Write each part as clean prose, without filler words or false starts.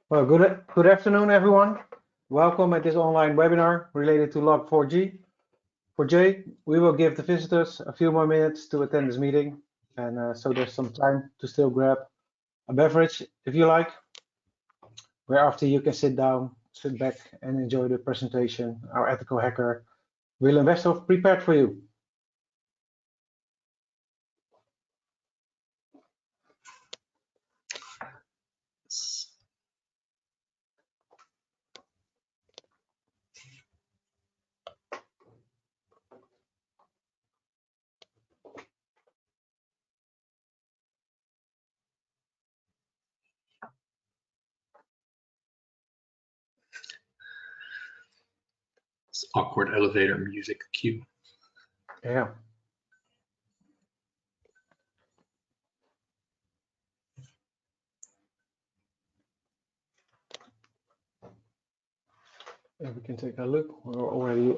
Well, good afternoon, everyone. Welcome at this online webinar related to Log4j. We will give the visitors a few more minutes to attend this meeting, and so there's some time to still grab a beverage if you like, whereafter you can sit back and enjoy the presentation our ethical hacker Willem Westhoff prepared for you. It's awkward elevator music cue. Yeah. If we can take a look, we already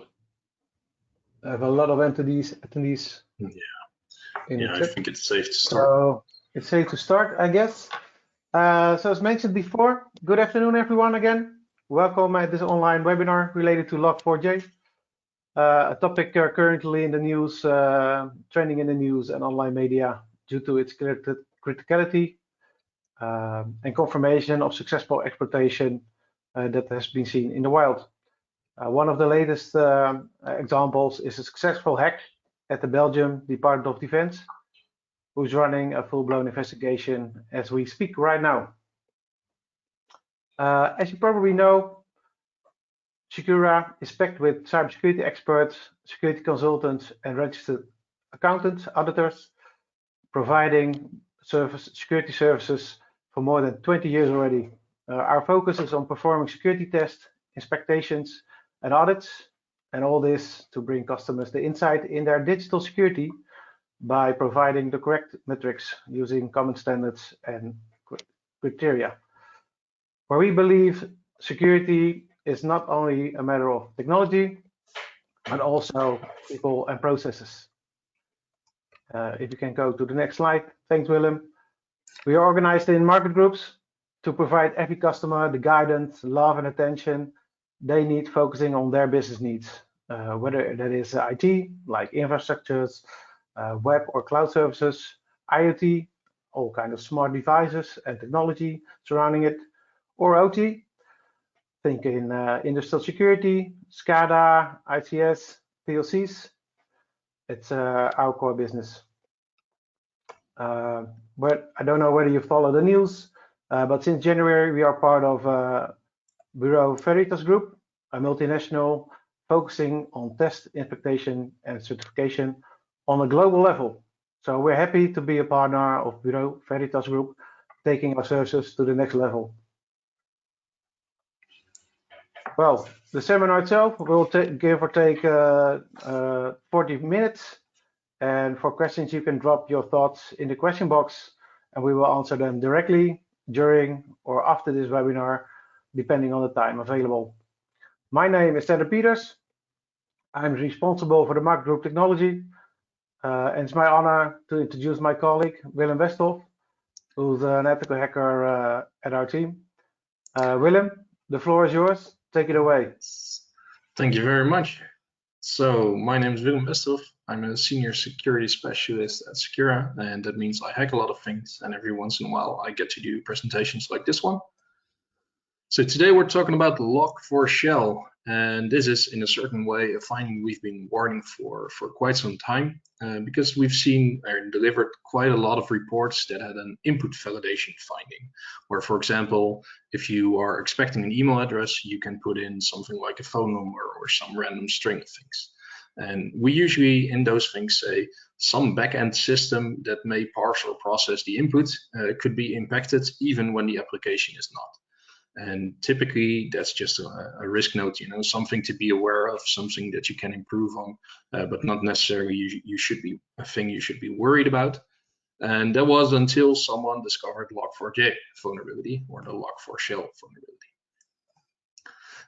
have a lot of attendees. Yeah, I think it's safe to start. So it's safe to start, I guess. So as mentioned before, good afternoon, everyone again. Welcome at this online webinar related to Log4j, a topic currently in the news, trending in the news and online media due to its criticality and confirmation of successful exploitation that has been seen in the wild. One of the latest examples is a successful hack at the Belgium Department of Defense, who's running a full-blown investigation as we speak right now. As you probably know, Secura is packed with cybersecurity experts, security consultants, and registered accountants, auditors, providing security services for more than 20 years already. Our focus is on performing security tests, inspections, and audits, and all this to bring customers the insight in their digital security by providing the correct metrics using common standards and criteria. Where we believe security is not only a matter of technology, but also people and processes. If you can go to the next slide. Thanks, Willem. We are organized in market groups to provide every customer the guidance, love, and attention they need, focusing on their business needs, whether that is IT, like infrastructures, web or cloud services, IoT, all kinds of smart devices and technology surrounding it, or OT, think in industrial security, SCADA, ICS, PLCs. It's our core business. But I don't know whether you follow the news, but since January we are part of Bureau Veritas Group, a multinational focusing on test, inspection, and certification on a global level. So we're happy to be a partner of Bureau Veritas Group, taking our services to the next level. Well, the seminar itself will give or take 40 minutes. And for questions, you can drop your thoughts in the question box, and we will answer them directly during or after this webinar, depending on the time available. My name is Ted Peters. I'm responsible for the market group technology, and it's my honor to introduce my colleague, Willem Westhoff, who's an ethical hacker at our team. Willem, the floor is yours. Take it away. Thank you very much. So my name is Willem Westhoff. I'm a senior security specialist at Secura, and that means I hack a lot of things, and every once in a while I get to do presentations like this one. So today we're talking about Log4Shell, and this is in a certain way a finding we've been warning for quite some time, because we've seen and delivered quite a lot of reports that had an input validation finding, where, for example, if you are expecting an email address, you can put in something like a phone number or some random string of things. And we usually in those things say some backend system that may parse or process the input could be impacted even when the application is not. And typically that's just a risk note, you know, something to be aware of, something that you can improve on, but not necessarily you should be a thing you should be worried about. And that was until someone discovered Log4j vulnerability, or the Log4Shell vulnerability.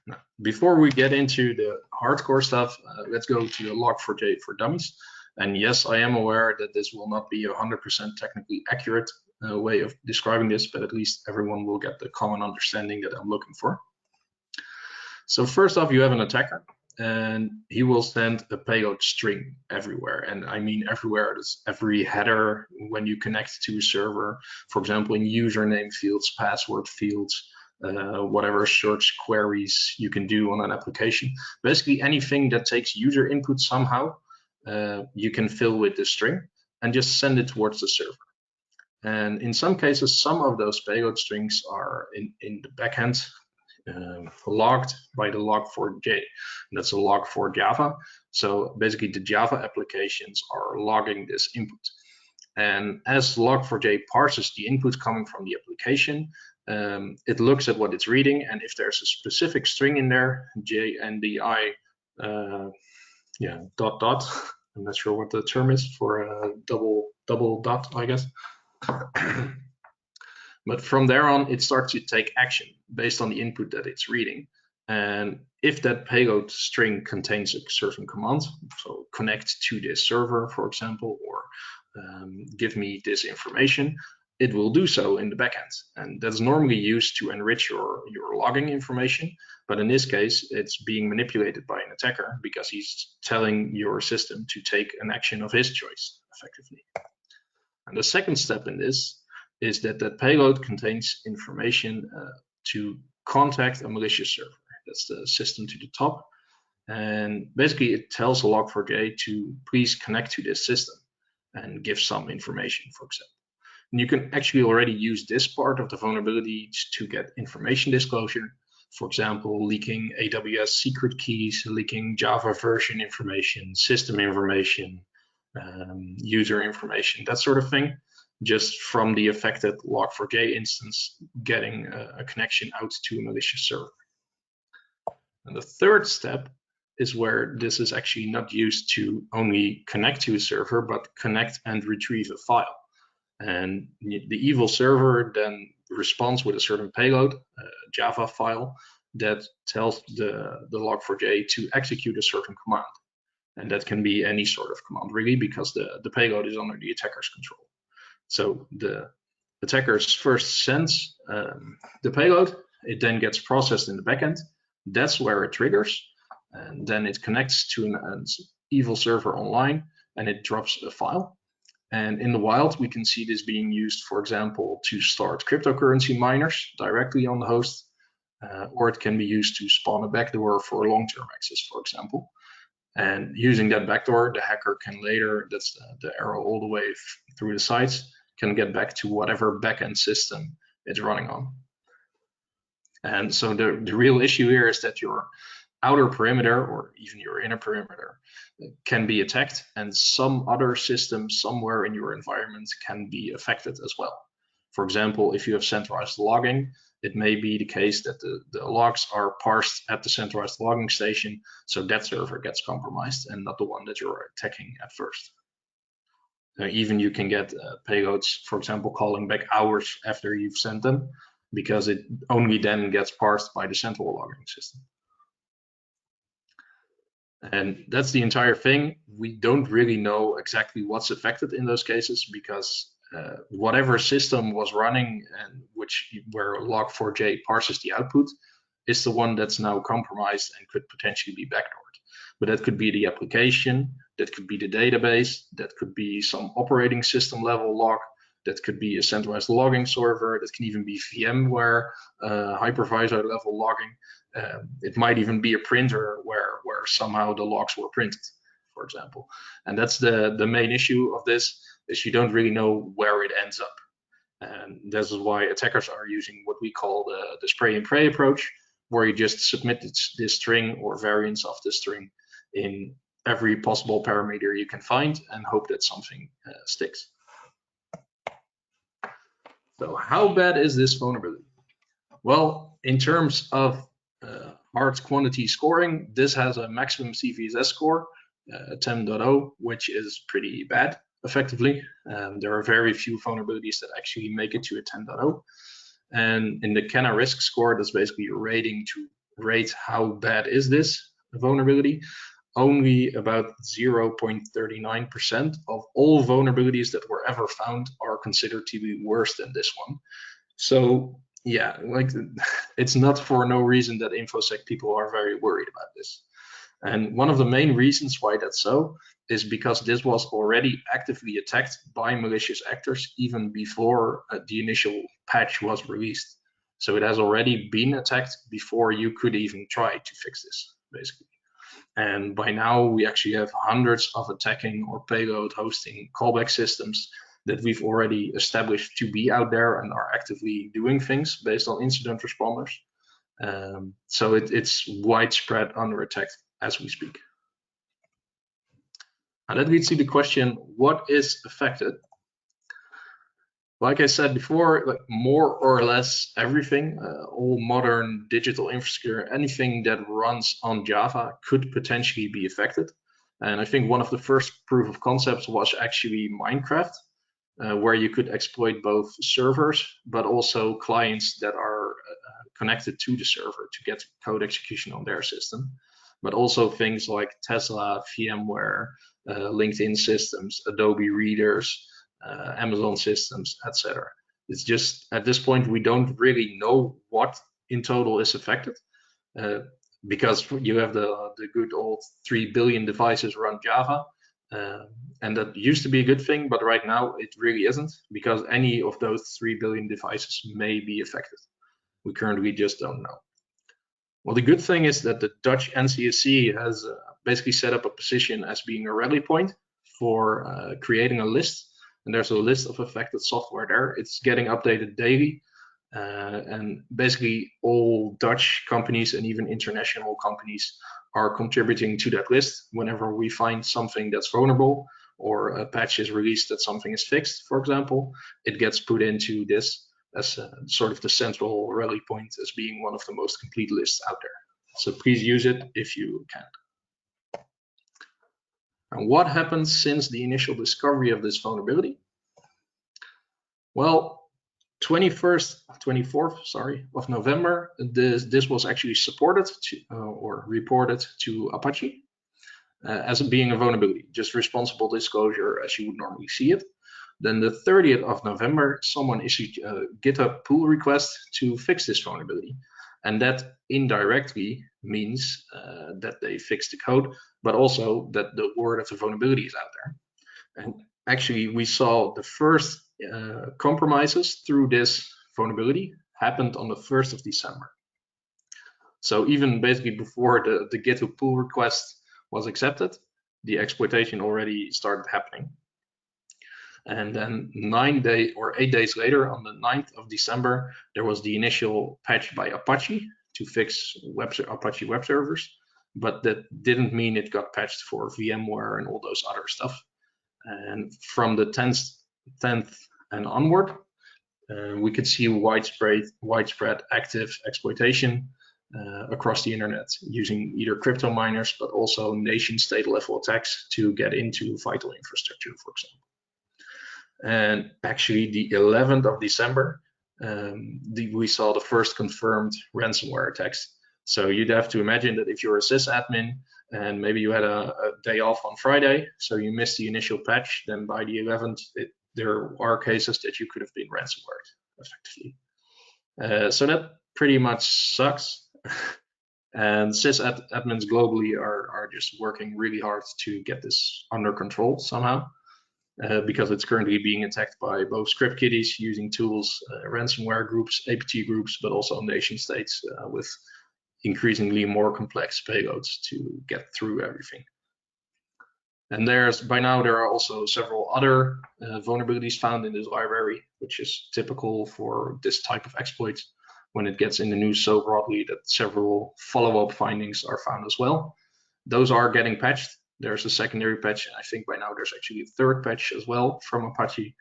Now, before we get into the hardcore stuff, let's go to the Log4j for Dummies. And yes, I am aware that this will not be 100% technically accurate. way of describing this, but at least everyone will get the common understanding that I'm looking for. So first off, you have an attacker, and he will send a payload string everywhere. And I mean everywhere. That's every header when you connect to a server, for example, in username fields, password fields, whatever search queries you can do on an application. Basically anything that takes user input somehow, you can fill with this string and just send it towards the server. And in some cases, some of those payload strings are in the backend logged by the Log4j. That's a Log4 Java. So basically the Java applications are logging this input. And as Log4j parses the input coming from the application, it looks at what it's reading, and if there's a specific string in there, JNDI dot dot, I'm not sure what the term is for a double dot, I guess. But from there on, it starts to take action based on the input that it's reading. And if that payload string contains a certain command, so connect to this server, for example, or give me this information, it will do so in the backend. And that's normally used to enrich your logging information. But in this case, it's being manipulated by an attacker because he's telling your system to take an action of his choice, effectively. And the second step in this is that that payload contains information to contact a malicious server. That's the system to the top. And basically it tells Log4j to please connect to this system and give some information, for example. And you can actually already use this part of the vulnerability to get information disclosure. For example, leaking AWS secret keys, leaking Java version information, system information, user information, that sort of thing, just from the affected Log4j instance getting a connection out to a malicious server. And the third step is where this is actually not used to only connect to a server, but connect and retrieve a file. And the evil server then responds with a certain payload, a Java file, that tells the Log4j to execute a certain command. And that can be any sort of command, really, because the payload is under the attacker's control. So the attacker first sends the payload, it then gets processed in the backend. That's where it triggers, and then it connects to an evil server online, and it drops a file. And in the wild, we can see this being used, for example, to start cryptocurrency miners directly on the host, or it can be used to spawn a backdoor for long-term access, for example. And using that backdoor, the hacker can later, that's the arrow all the way through the sites, can get back to whatever backend system it's running on. And so the real issue here is that your outer perimeter or even your inner perimeter can be attacked, and some other system somewhere in your environment can be affected as well. For example, if you have centralized logging, it may be the case that the logs are parsed at the centralized logging station, so that server gets compromised and not the one that you're attacking at first. Even you can get payloads, for example, calling back hours after you've sent them, because it only then gets parsed by the central logging system. And that's the entire thing. We don't really know exactly what's affected in those cases, because whatever system was running and where Log4j parses the output is the one that's now compromised and could potentially be backdoored. But that could be the application, that could be the database, that could be some operating system level log, that could be a centralized logging server, that can even be VMware hypervisor level logging. It might even be a printer where somehow the logs were printed, for example. And that's the main issue of this, is you don't really know where it ends up. And this is why attackers are using what we call the spray and pray approach, where you just submit this string or variants of the string in every possible parameter you can find and hope that something sticks. So how bad is this vulnerability? Well, in terms of hard quantity scoring, this has a maximum CVSS score, 10.0, which is pretty bad, effectively. There are very few vulnerabilities that actually make it to a 10.0. And in the Kenna risk score, that's basically a rating to rate how bad is this vulnerability. only about 0.39% of all vulnerabilities that were ever found are considered to be worse than this one. So yeah, like it's not for no reason that InfoSec people are very worried about this. And one of the main reasons why that's so is because this was already actively attacked by malicious actors even before the initial patch was released. So it has already been attacked before you could even try to fix this, basically. And by now we actually have hundreds of attacking or payload hosting callback systems that we've already established to be out there and are actively doing things based on incident responders. So it's widespread under attack as we speak. And that leads to the question, what is affected? Like I said before, like more or less everything, all modern digital infrastructure, anything that runs on Java could potentially be affected. And I think one of the first proof of concepts was actually Minecraft, where you could exploit both servers, but also clients that are connected to the server to get code execution on their system. But also things like Tesla, VMware, LinkedIn systems, Adobe readers, Amazon systems, etc. It's just at this point we don't really know what in total is affected, because you have the good old 3 billion devices run Java, and that used to be a good thing, but right now it really isn't, because any of those 3 billion devices may be affected. We currently just don't know. Well, the good thing is that the Dutch NCSC has basically set up a position as being a rally point for creating a list. And there's a list of affected software there. It's getting updated daily. And basically all Dutch companies and even international companies are contributing to that list. Whenever we find something that's vulnerable or a patch is released that something is fixed, for example, it gets put into this as sort of the central rally point as being one of the most complete lists out there. So please use it if you can. And what happened since the initial discovery of this vulnerability? Well, 24th of November, this was actually supported to, or reported to Apache as being a vulnerability, just responsible disclosure as you would normally see it. Then the 30th of November, someone issued a GitHub pull request to fix this vulnerability. And that indirectly means that they fixed the code, but also that the word of the vulnerability is out there. And actually, we saw the first compromises through this vulnerability happened on the 1st of December. So even basically before the GitHub pull request was accepted, the exploitation already started happening. And then 8 days later, on the 9th of December, there was the initial patch by Apache to fix Apache web servers, but that didn't mean it got patched for VMware and all those other stuff. And from the 10th and onward, we could see widespread active exploitation across the internet using either crypto miners, but also nation state level attacks to get into vital infrastructure, for example. And actually the 11th of December, we saw the first confirmed ransomware attacks. So you'd have to imagine that if you're a sysadmin and maybe you had a day off on Friday, so you missed the initial patch, then by the 11th, there are cases that you could have been ransomwared effectively. So that pretty much sucks. And sysadmins globally are just working really hard to get this under control somehow. Because it's currently being attacked by both script kiddies using tools, ransomware groups, APT groups, but also nation states with increasingly more complex payloads to get through everything. And by now there are also several other vulnerabilities found in this library, which is typical for this type of exploit when it gets in the news so broadly that several follow-up findings are found as well. Those are getting patched. There's a secondary patch, and I think by now there's actually a third patch as well from Apache.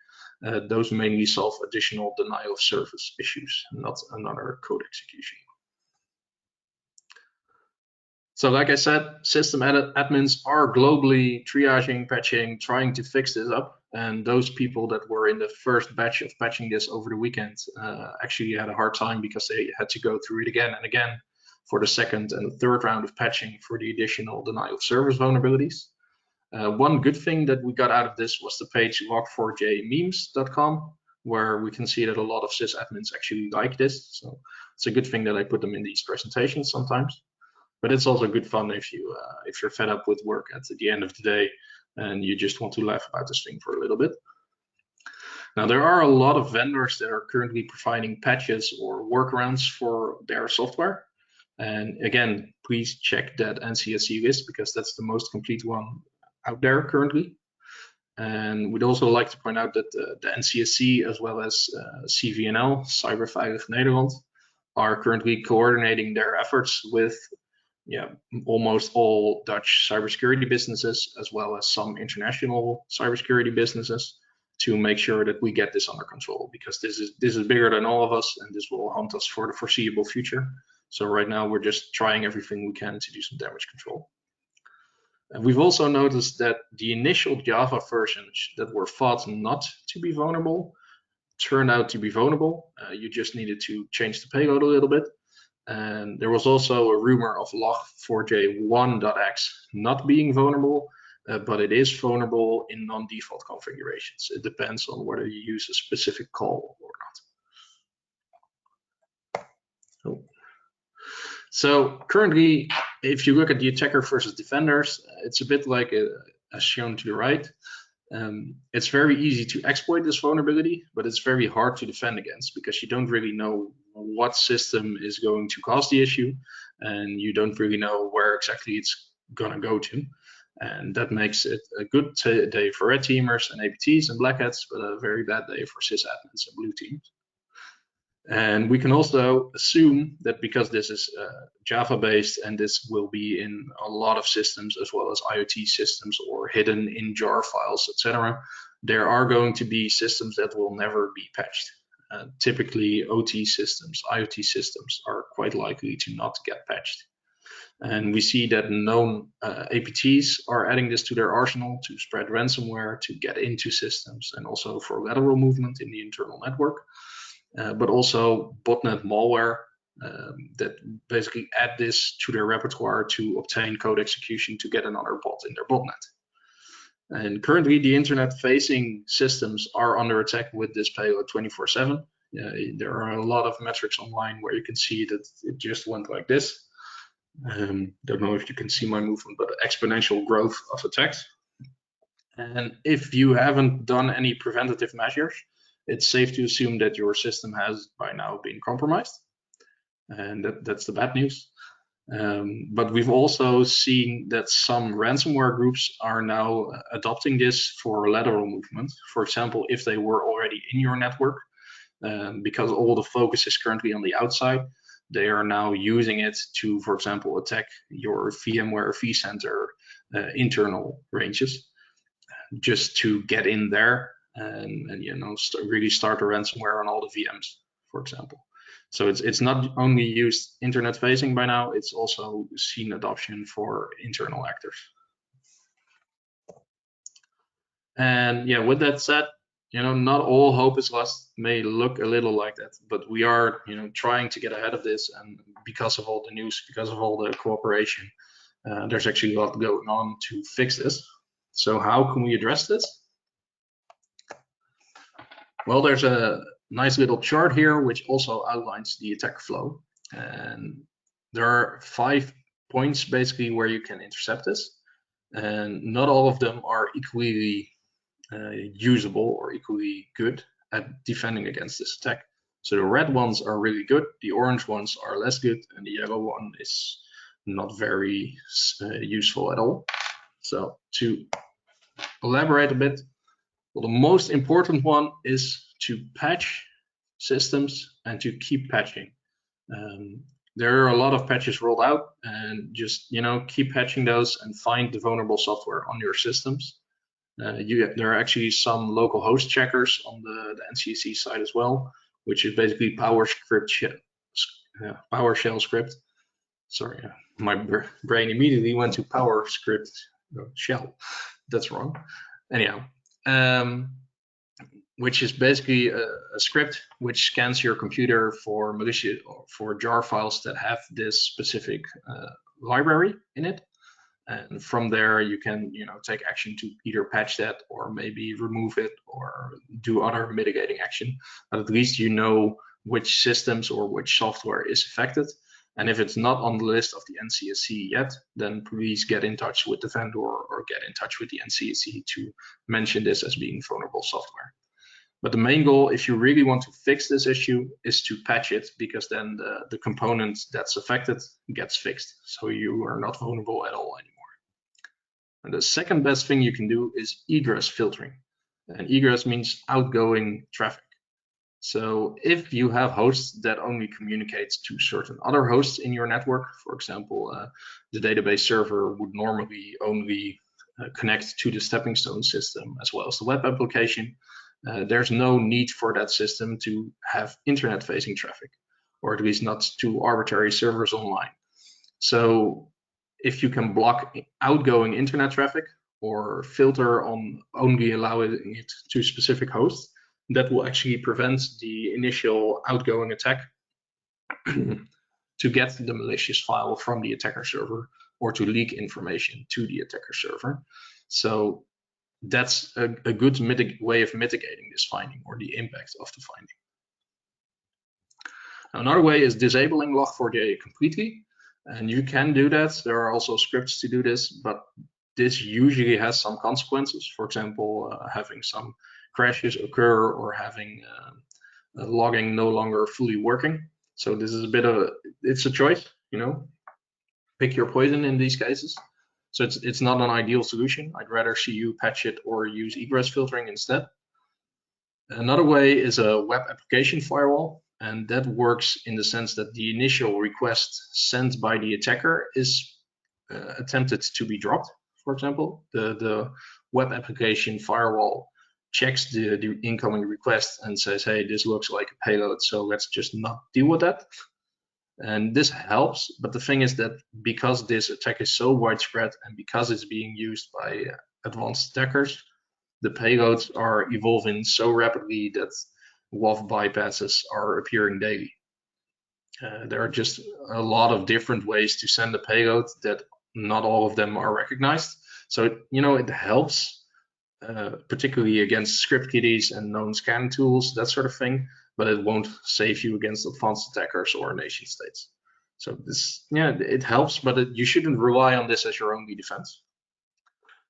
Those mainly solve additional denial of service issues, not another code execution. So like I said, system admins are globally triaging, patching, trying to fix this up. And those people that were in the first batch of patching this over the weekend actually had a hard time because they had to go through it again and again for the second and the third round of patching for the additional denial of service vulnerabilities. One good thing that we got out of this was the page log4j Memes.com, where we can see that a lot of sysadmins actually like this. So it's a good thing that I put them in these presentations sometimes. But it's also good fun if you're fed up with work at the end of the day and you just want to laugh about this thing for a little bit. Now, there are a lot of vendors that are currently providing patches or workarounds for their software. And again, please check that NCSC list because that's the most complete one out there currently. And we'd also like to point out that the NCSC as well as CVNL, Cyberveilig Nederland, are currently coordinating their efforts with almost all Dutch cybersecurity businesses as well as some international cybersecurity businesses to make sure that we get this under control, because this is bigger than all of us and this will haunt us for the foreseeable future. So right now we're just trying everything we can to do some damage control. And we've also noticed that the initial Java versions that were thought not to be vulnerable turned out to be vulnerable. You just needed to change the payload a little bit. And there was also a rumor of Log4j 1.x not being vulnerable, but it is vulnerable in non-default configurations. It depends on whether you use a specific call or not. So currently, if you look at the attacker versus defenders, it's a bit like as shown to the right. It's very easy to exploit this vulnerability, but it's very hard to defend against because you don't really know what system is going to cause the issue, and you don't really know where exactly it's going to go to. And that makes it a good day for red teamers and APTs and black hats, but a very bad day for sysadmins and blue teams. And we can also assume that because this is Java based and this will be in a lot of systems as well as IoT systems or hidden in jar files, etc., there are going to be systems that will never be patched. Typically OT systems, IoT systems are quite likely to not get patched. And we see that known APTs are adding this to their arsenal to spread ransomware, to get into systems, and also for lateral movement in the internal network. But also botnet malware that basically add this to their repertoire to obtain code execution to get another bot in their botnet. And currently the internet-facing systems are under attack with this payload 24/7. There are a lot of metrics online where you can see that it just went like this. Don't know if you can see my movement, but exponential growth of attacks. And if you haven't done any preventative measures, it's safe to assume that your system has by now been compromised. And that's the bad news. But we've also seen that some ransomware groups are now adopting this for lateral movement. For example, if they were already in your network, because all the focus is currently on the outside, they are now using it to, for example, attack your VMware vCenter internal ranges, just to get in there and really start a ransomware on all the VMs, for example. So it's not only used internet facing by now, it's also seen adoption for internal actors. And yeah, with that said, not all hope is lost. May look a little like that, but we are, trying to get ahead of this. And because of all the news, because of all the cooperation, there's actually a lot going on to fix this. So how can we address this? Well, there's a nice little chart here, which also outlines the attack flow. And there are 5 points basically where you can intercept this. And not all of them are equally usable or equally good at defending against this attack. So the red ones are really good, the orange ones are less good, and the yellow one is not very useful at all. So to elaborate a bit, well, the most important one is to patch systems and to keep patching. There are a lot of patches rolled out, and just keep patching those and find the vulnerable software on your systems. There are actually some local host checkers on the NCSC side as well, which is basically PowerShell script. Sorry, my brain immediately went to PowerScript shell. That's wrong. Anyhow, which is basically a script which scans your computer for malicious or for jar files that have this specific library in it. And from there, you can take action to either patch that or maybe remove it or do other mitigating action. But at least you know which systems or which software is affected. And if it's not on the list of the NCSC yet, then please get in touch with the vendor or get in touch with the NCSC to mention this as being vulnerable software. But the main goal, if you really want to fix this issue, is to patch it, because then the component that's affected gets fixed. So you are not vulnerable at all anymore. And the second best thing you can do is egress filtering. And egress means outgoing traffic. So if you have hosts that only communicate to certain other hosts in your network, for example, the database server would normally only connect to the stepping stone system as well as the web application, there's no need for that system to have internet-facing traffic, or at least not to arbitrary servers online. So if you can block outgoing internet traffic or filter on only allowing it to specific hosts, that will actually prevent the initial outgoing attack to get the malicious file from the attacker server or to leak information to the attacker server. So that's a good way of mitigating this finding or the impact of the finding. Now, another way is disabling Log4j completely. And you can do that. There are also scripts to do this, but this usually has some consequences. For example, having some crashes occur or having logging no longer fully working. So this is it's a choice, pick your poison in these cases. So it's not an ideal solution. I'd rather see you patch it or use egress filtering instead. Another way is a web application firewall. And that works in the sense that the initial request sent by the attacker is attempted to be dropped. For example, the web application firewall checks the incoming request and says, hey, this looks like a payload, so let's just not deal with that. And this helps, but the thing is that because this attack is so widespread and because it's being used by advanced attackers, the payloads are evolving so rapidly that WAF bypasses are appearing daily. There are just a lot of different ways to send a payload that not all of them are recognized. So, it helps, particularly against script kiddies and known scan tools, that sort of thing, but it won't save you against advanced attackers or nation states. So it helps, but you shouldn't rely on this as your only defense.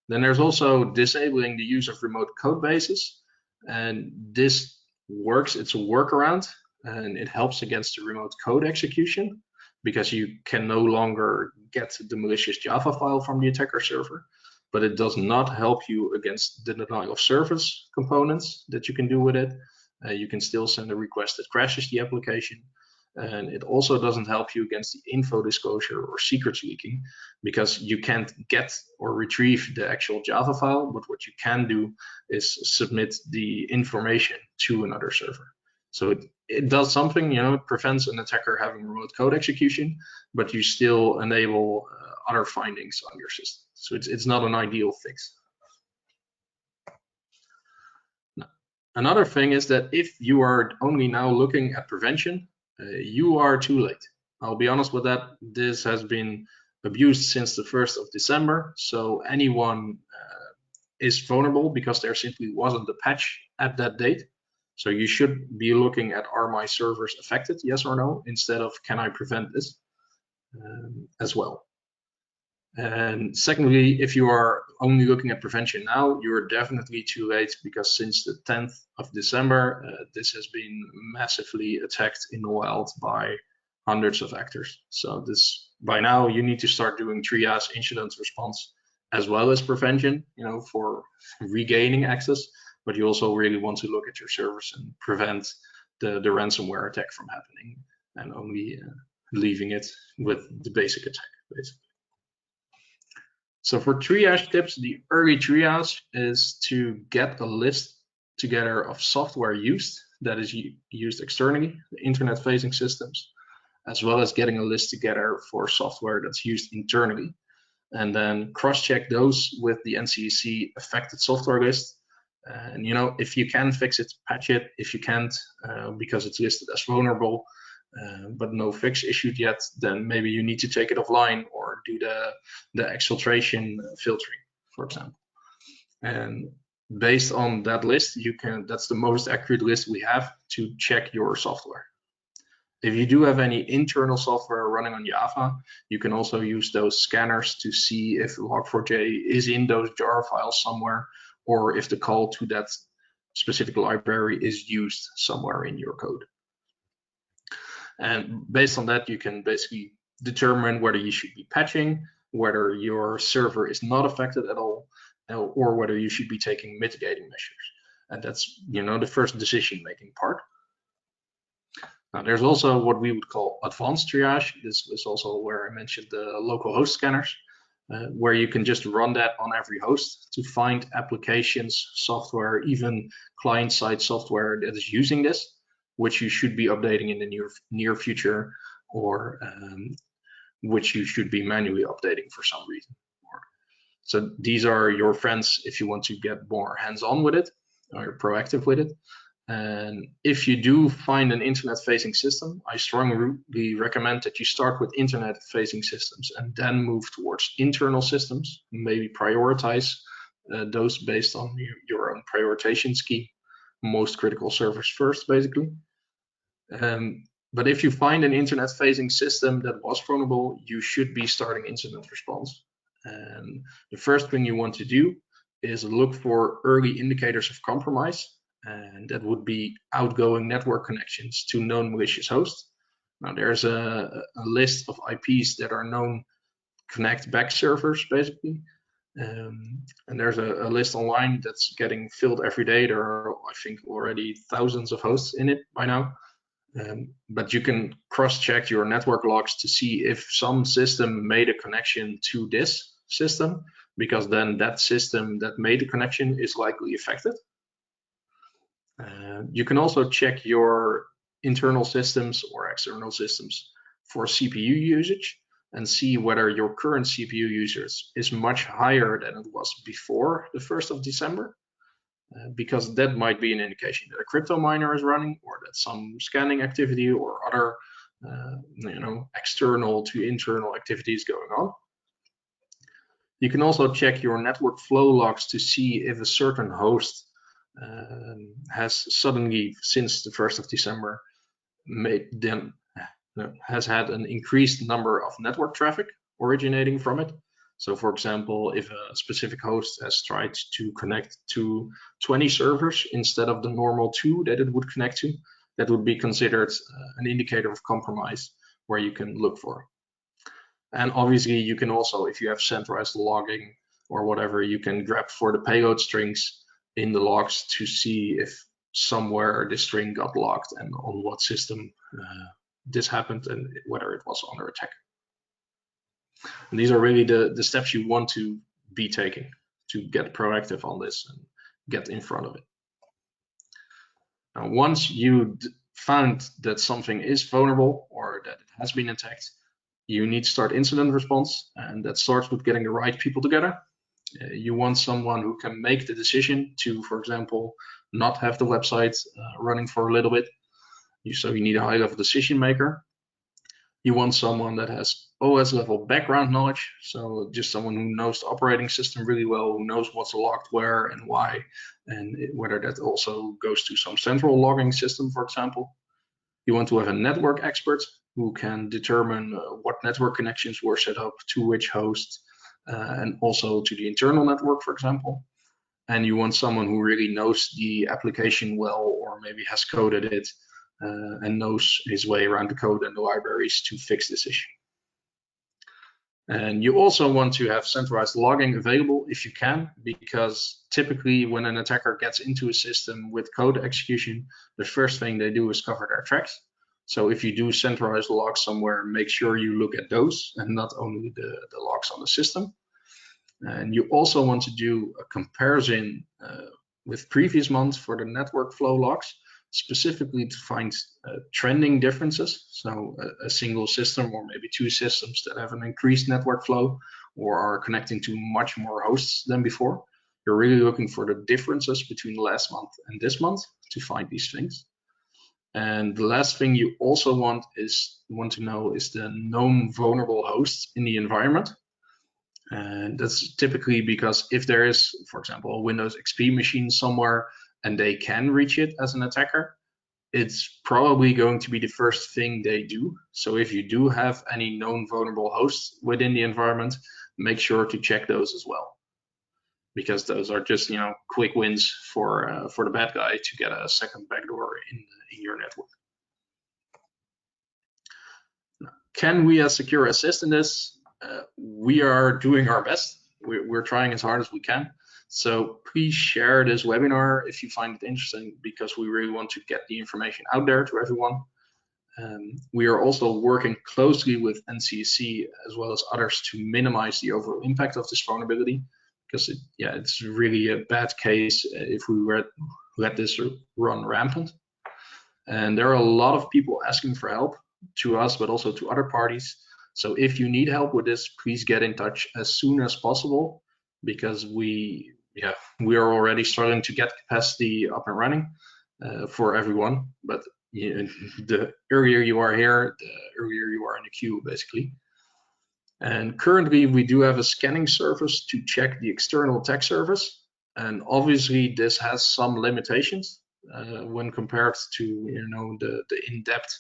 Then there's also disabling the use of remote code bases, and this works. It's a workaround, and it helps against the remote code execution because you can no longer get the malicious Java file from the attacker server, but it does not help you against the denial of service components that you can do with it. You can still send a request that crashes the application. And it also doesn't help you against the info disclosure or secrets leaking, because you can't get or retrieve the actual Java file, but what you can do is submit the information to another server. So it does something, it prevents an attacker having remote code execution, but you still enable other findings on your system. So it's not an ideal fix. Now, another thing is that if you are only now looking at prevention, you are too late. I'll be honest with that. This has been abused since the 1st of December. So anyone is vulnerable because there simply wasn't a patch at that date. So you should be looking at, are my servers affected, yes or no, instead of can I prevent this as well. And secondly, if you are only looking at prevention now, you're definitely too late, because since the 10th of December, this has been massively attacked in the wild by hundreds of actors. So by now you need to start doing triage, incident response, as well as prevention, for regaining access. But you also really want to look at your servers and prevent the ransomware attack from happening, and only leaving it with the basic attack, basically. So for triage tips, the early triage is to get a list together of software used that is used externally, the internet-facing systems, as well as getting a list together for software that's used internally, and then cross-check those with the NCSC affected software list And if you can fix it, patch it. If you can't, because it's listed as vulnerable, but no fix issued yet, then maybe you need to take it offline or do the exfiltration filtering, for example. And based on that list, that's the most accurate list we have to check your software. If you do have any internal software running on Java, you can also use those scanners to see if Log4j is in those jar files somewhere, or if the call to that specific library is used somewhere in your code. And based on that, you can basically determine whether you should be patching, whether your server is not affected at all, or whether you should be taking mitigating measures. And that's the first decision-making part. Now, there's also what we would call advanced triage. This is also where I mentioned the local host scanners, where you can just run that on every host to find applications, software, even client-side software that is using this, which you should be updating in the near future, or which you should be manually updating for some reason. So these are your friends if you want to get more hands-on with it, or you're proactive with it. And if you do find an internet-facing system, I strongly recommend that you start with internet-facing systems and then move towards internal systems. Maybe prioritize those based on your own prioritization scheme. Most critical servers first, basically. But if you find an internet-facing system that was vulnerable, you should be starting incident response. And the first thing you want to do is look for early indicators of compromise. And that would be outgoing network connections to known malicious hosts. Now there's a list of IPs that are known connect back servers, basically. And there's a list online that's getting filled every day. There are, I think, already thousands of hosts in it by now. But you can cross-check your network logs to see if some system made a connection to this system, because then that system that made the connection is likely affected. You can also check your internal systems or external systems for CPU usage and see whether your current CPU usage is much higher than it was before the 1st of December. Because that might be an indication that a crypto miner is running, or that some scanning activity or other external to internal activity is going on. You can also check your network flow logs to see if a certain host has suddenly, since the 1st of December, has had an increased number of network traffic originating from it. So for example, if a specific host has tried to connect to 20 servers instead of the normal 2 that it would connect to, that would be considered an indicator of compromise where you can look for. And obviously you can also, if you have centralized logging or whatever, you can grab for the payload strings in the logs to see if somewhere the string got logged and on what system this happened and whether it was under attack. And these are really the steps you want to be taking to get proactive on this and get in front of it. Now, once you found that something is vulnerable or that it has been attacked, you need to start incident response, and that starts with getting the right people together. You want someone who can make the decision to, for example, not have the website running for a little bit. So you need a high-level decision maker. You want someone that has OS level background knowledge, so just someone who knows the operating system really well, who knows what's logged where and why, and whether that also goes to some central logging system, for example. You want to have a network expert who can determine what network connections were set up to which host, and also to the internal network, for example. And you want someone who really knows the application well, or maybe has coded it, and knows his way around the code and the libraries to fix this issue. And you also want to have centralized logging available if you can, because typically when an attacker gets into a system with code execution, the first thing they do is cover their tracks. So if you do centralized logs somewhere, make sure you look at those and not only the logs on the system. And you also want to do a comparison with previous months for the network flow logs, specifically to find trending differences. So a single system or maybe 2 systems that have an increased network flow or are connecting to much more hosts than before. you're really looking for the differences between last month and this month to find these things. And the last thing you also want to know is the known vulnerable hosts in the environment. And that's typically because if there is, for example, a Windows XP machine somewhere and they can reach it as an attacker, it's probably going to be the first thing they do. So if you do have any known vulnerable hosts within the environment, make sure to check those as well, because those are just, you know, quick wins for the bad guy to get a second backdoor in your network. Can we as Secura assist in this? We are doing our best. We're trying as hard as we can. So please share this webinar if you find it interesting, because we really want to get the information out there to everyone. We are also working closely with NCSC as well as others to minimize the overall impact of this vulnerability, because it's really a bad case if we let this run rampant. And there are a lot of people asking for help to us, but also to other parties. So if you need help with this, please get in touch as soon as possible, because we are already struggling to get capacity up and running for everyone. But the earlier you are here, the earlier you are in the queue, basically. And currently we do have a scanning service to check the external attack surface. And obviously this has some limitations when compared to, you know, the in-depth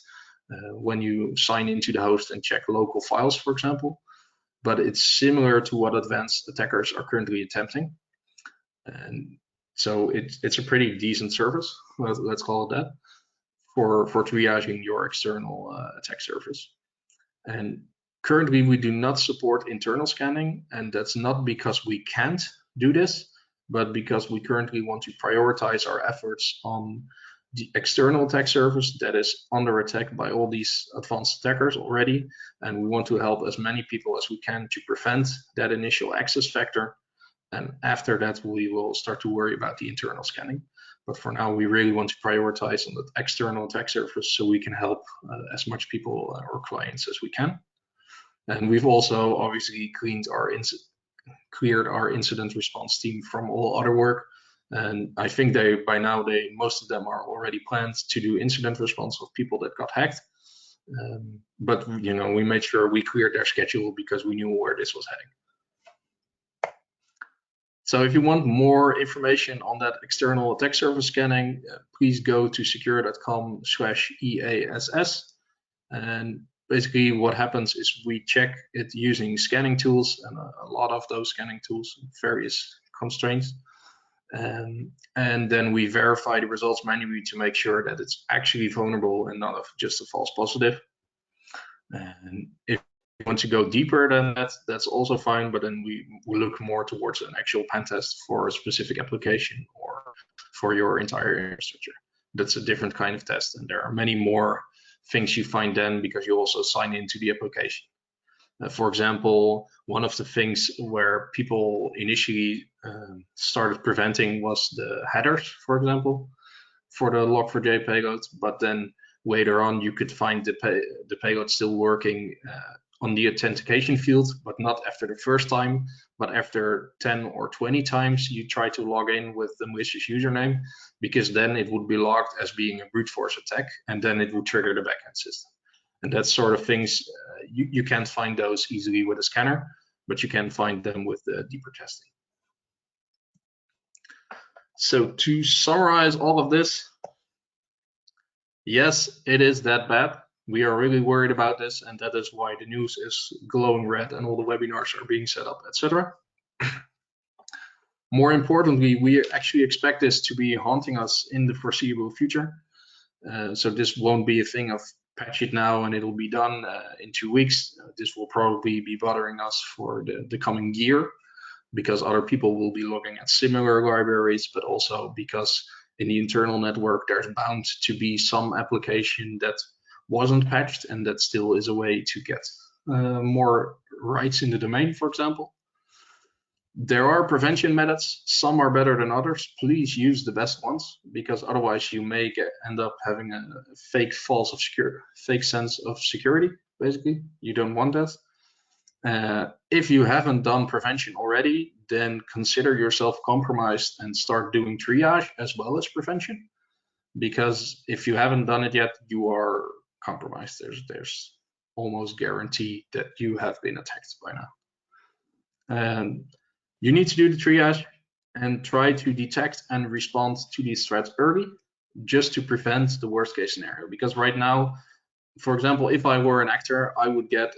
when you sign into the host and check local files, for example. But it's similar to what advanced attackers are currently attempting. And so it's a pretty decent service, let's call it that, for triaging your external attack surface. And currently we do not support internal scanning, and that's not because we can't do this, but because we currently want to prioritize our efforts on the external attack surface that is under attack by all these advanced attackers already, and we want to help as many people as we can to prevent that initial access factor. And after that, we will start to worry about the internal scanning. But for now, we really want to prioritize on the external attack surface so we can help as much people or clients as we can. And we've also obviously cleared our incident response team from all other work. And I think by now most of them are already planned to do incident response of people that got hacked. But you know, we made sure we cleared their schedule because we knew where this was heading. So if you want more information on that external attack surface scanning, please go to secura.com/EASS. And basically what happens is we check it using scanning tools, and a lot of those scanning tools, various constraints. And then we verify the results manually to make sure that it's actually vulnerable and not just a false positive. And if you want to go deeper than that, that's also fine, but then we look more towards an actual pen test for a specific application or for your entire infrastructure. That's a different kind of test, and there are many more things you find then because you also sign into the application. For example, one of the things where people initially started preventing was the headers, for example, for the Log4j payload, but then later on you could find the payload still working on the authentication field, but not after the first time, but after 10 or 20 times you try to log in with the malicious username, because then it would be logged as being a brute force attack, and then it would trigger the backend system. And that sort of things, you can't find those easily with a scanner, but you can find them with deeper testing. So to summarize all of this, yes, it is that bad. We are really worried about this, and that is why the news is glowing red and all the webinars are being set up, etc. More importantly, we actually expect this to be haunting us in the foreseeable future. So this won't be a thing of patch it now and it'll be done in 2 weeks. This will probably be bothering us for the coming year, because other people will be looking at similar libraries, but also because in the internal network there's bound to be some application that wasn't patched and that still is a way to get more rights in the domain, for example. There are prevention methods. Some are better than others. Please use the best ones, because otherwise you may end up having a fake sense of security. Basically, you don't want that. If you haven't done prevention already, then consider yourself compromised and start doing triage as well as prevention. Because if you haven't done it yet, you are compromised. There's almost guarantee that you have been attacked by now. And you need to do the triage and try to detect and respond to these threats early, just to prevent the worst case scenario. Because right now, for example, if I were an actor, I would get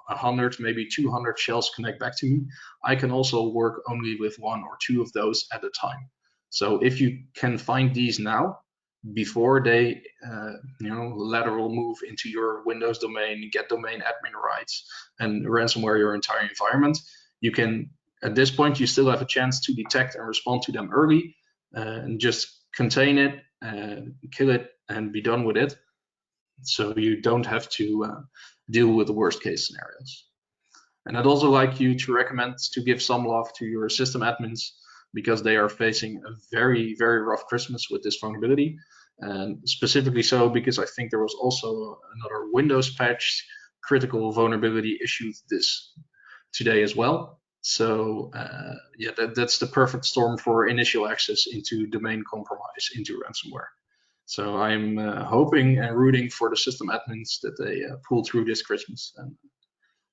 100, maybe 200 shells connect back to me. I can also work only with 1 or 2 of those at a time. So if you can find these now, before they lateral move into your Windows domain, get domain admin rights, and ransomware your entire environment, you can, at this point, you still have a chance to detect and respond to them early, and just contain it, kill it, and be done with it. So you don't have to deal with the worst case scenarios. And I'd also like you to recommend to give some love to your system admins, because they are facing a very, very rough Christmas with this vulnerability. And specifically so because I think there was also another Windows patch critical vulnerability issued today as well. So yeah, that's the perfect storm for initial access into domain compromise, into ransomware. So I'm hoping and rooting for the system admins that they pull through this Christmas and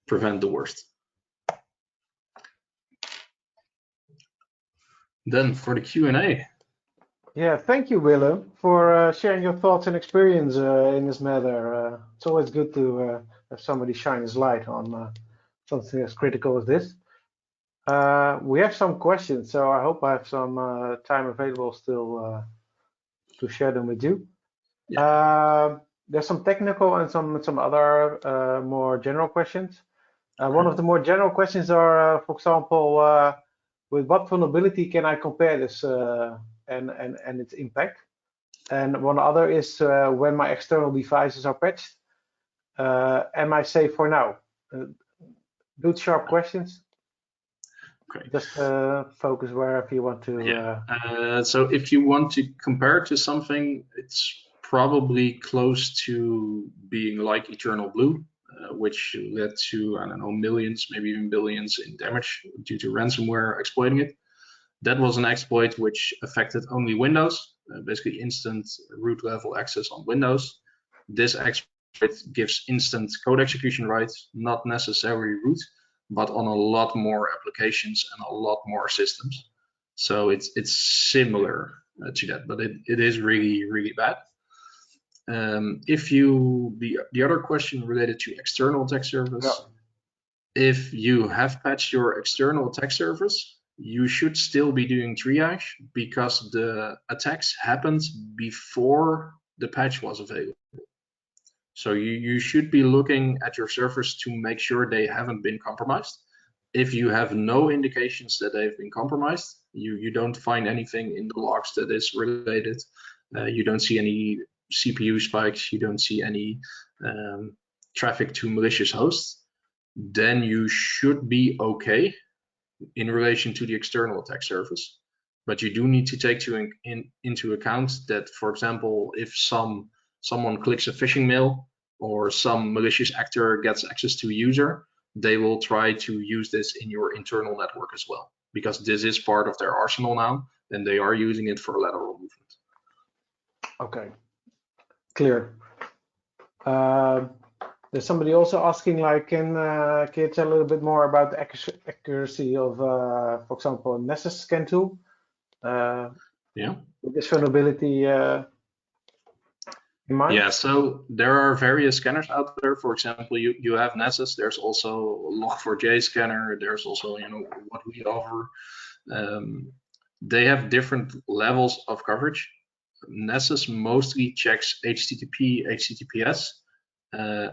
prevent the worst. Then for the Q&A. Yeah, thank you, Willem, for sharing your thoughts and experience in this matter. It's always good to have somebody shine his light on something as critical as this. We have some questions, so I hope I have some time available still to share them with you. Yeah. There's some technical and some other more general questions. One of the more general questions are, for example, with what vulnerability can I compare this and its impact? And one other is when my external devices are patched, am I safe for now? Good, sharp questions. Okay. Just focus wherever you want to. Yeah. So if you want to compare to something, it's probably close to being like Eternal Blue, which led to, I don't know, millions, maybe even billions in damage due to ransomware exploiting it. That was an exploit which affected only Windows, basically instant root level access on Windows. This exploit gives instant code execution rights, not necessarily root, but on a lot more applications and a lot more systems. So it's similar to that, but it is really, really bad. The other question related to external attack service, yeah. If you have patched your external attack service, you should still be doing triage, because the attacks happened before the patch was available. So you should be looking at your servers to make sure they haven't been compromised. If you have no indications that they've been compromised, you don't find anything in the logs that is related, you don't see any CPU spikes, you don't see any traffic to malicious hosts, then you should be okay in relation to the external attack surface. But you do need to take into account that, for example, if someone clicks a phishing mail or some malicious actor gets access to a user, they will try to use this in your internal network as well, because this is part of their arsenal now, and they are using it for lateral movement. Okay, clear. There's somebody also asking, like, can you tell a little bit more about the accuracy of, for example, Nessus scan tool? Yeah. With this vulnerability in mind? Yeah, so there are various scanners out there. For example, you have Nessus. There's also Log4j scanner. There's also, what we offer. They have different levels of coverage. Nessus mostly checks HTTP, HTTPS,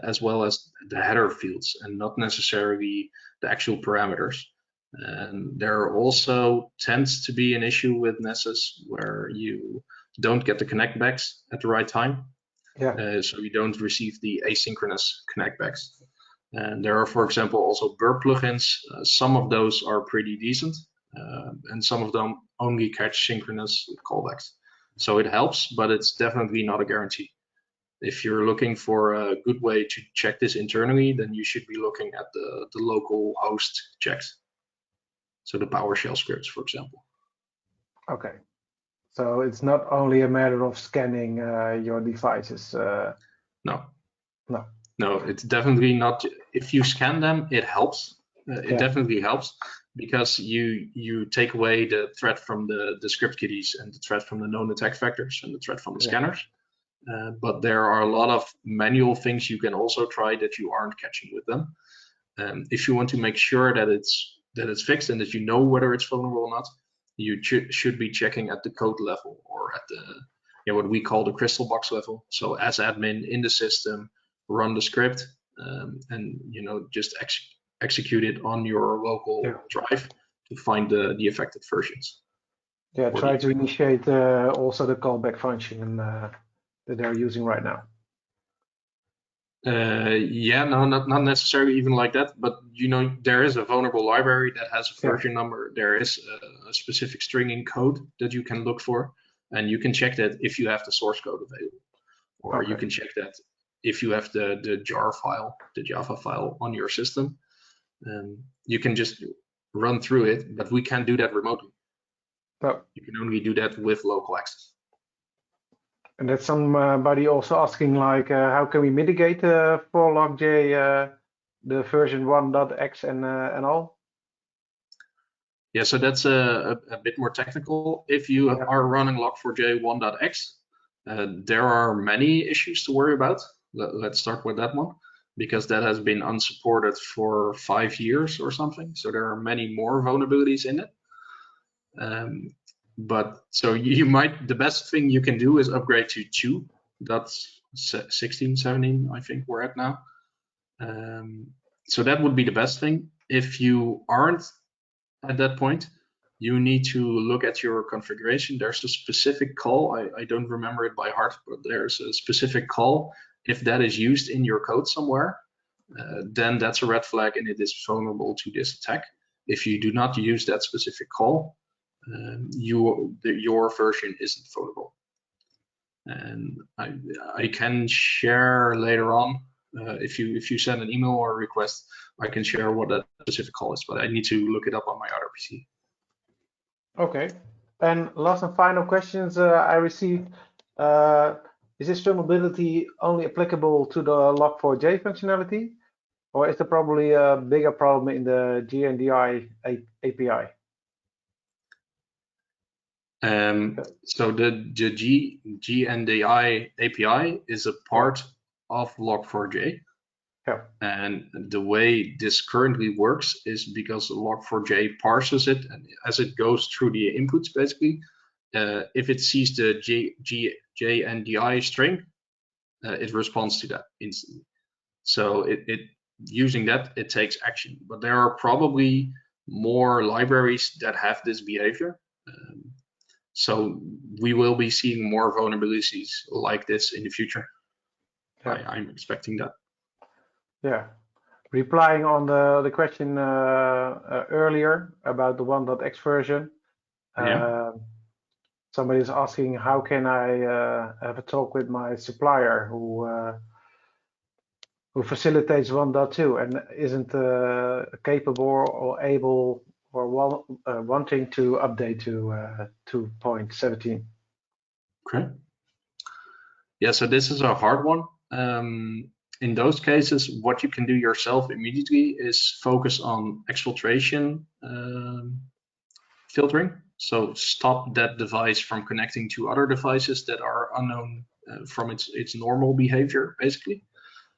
as well as the header fields, and not necessarily the actual parameters. And there also tends to be an issue with Nessus where you don't get the connectbacks at the right time. Yeah. So you don't receive the asynchronous connectbacks. And there are, for example, also burp plugins. Some of those are pretty decent, and some of them only catch synchronous callbacks. So it helps, but it's definitely not a guarantee. If you're looking for a good way to check this internally, then you should be looking at the local host checks. So the PowerShell scripts, for example. Okay. So it's not only a matter of scanning your devices. No. No. No, it's definitely not. If you scan them, it helps. It definitely helps, because you take away the threat from the script kiddies and the threat from the known attack vectors and the threat from the scanners. But there are a lot of manual things you can also try that you aren't catching with them. If you want to make sure that it's fixed and that you know whether it's vulnerable or not, you should be checking at the code level, or at the what we call the crystal box level. So as admin in the system, run the script, and just execute it on your local drive to find the affected versions. Yeah, try to initiate also the callback function that they're using right now. No, not necessarily even like that, but there is a vulnerable library that has a version number. There is a specific string in code that you can look for, and you can check that if you have the source code available, or you can check that if you have the jar file, the Java file on your system. You can just run through it, but we can't do that remotely. You can only do that with local access. And that's somebody also asking, like, how can we mitigate for Log4j the version 1.x and all? Yeah, so that's a bit more technical. If you are running Log4j 1.x, there are many issues to worry about. Let's start with that one, because that has been unsupported for 5 years or something. So there are many more vulnerabilities in it. But so the best thing you can do is upgrade to 2. That's 16, 17, I think we're at now. So that would be the best thing. If you aren't at that point, you need to look at your configuration. There's a specific call. I don't remember it by heart, but there's a specific call. If that is used in your code somewhere, then that's a red flag and it is vulnerable to this attack. If you do not use that specific call, your version isn't vulnerable. And I can share later on, if you send an email or a request, I can share what that specific call is, but I need to look it up on my other PC. Okay. And last and final questions I received. Is this vulnerability only applicable to the Log4j functionality, or is there probably a bigger problem in the GNDI API? So the GNDI API is a part of Log4j. And the way this currently works is because Log4j parses it, and as it goes through the inputs, basically, if it sees the GNDI string, it responds to that instantly. So using that, it takes action. But there are probably more libraries that have this behavior. So we will be seeing more vulnerabilities like this in the future. I'm expecting that. Yeah. Replying on the question earlier about the 1.x version, somebody is asking, how can I have a talk with my supplier who facilitates 1.2 and isn't capable or able or wanting to update to 2.17? Okay. Yeah, so this is a hard one. In those cases, what you can do yourself immediately is focus on exfiltration filtering. So stop that device from connecting to other devices that are unknown from its normal behavior, basically.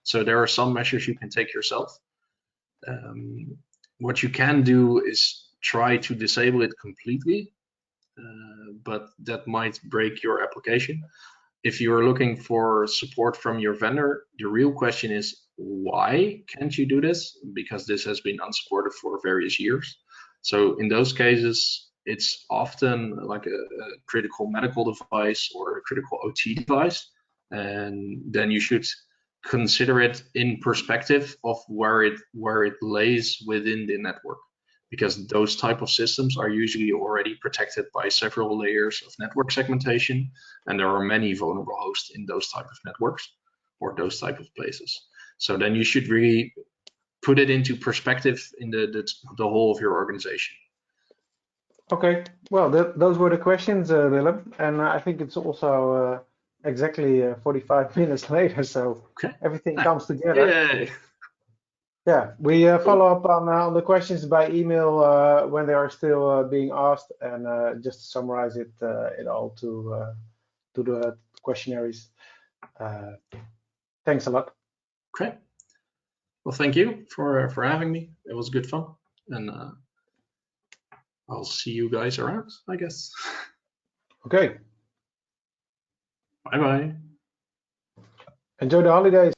So there are some measures you can take yourself. What you can do is try to disable it completely, but that might break your application. If you're looking for support from your vendor, the real question is, why can't you do this? Because this has been unsupported for various years. So in those cases, it's often like a critical medical device or a critical OT device. And then you should consider it in perspective of where it lays within the network, because those type of systems are usually already protected by several layers of network segmentation, and there are many vulnerable hosts in those type of networks. or those type of places. So then you should really put it into perspective in the whole of your organization. Okay, well, those were the questions, Willem, and I think it's also exactly 45 minutes later, so Okay. everything comes together. Yay. Yeah, we follow up on the questions by email when they are still being asked, and just to summarize it all to the questionnaires. Thanks a lot. Okay. Well, thank you for having me. It was good fun, and I'll see you guys around, I guess. Okay. Bye-bye. Enjoy the holidays.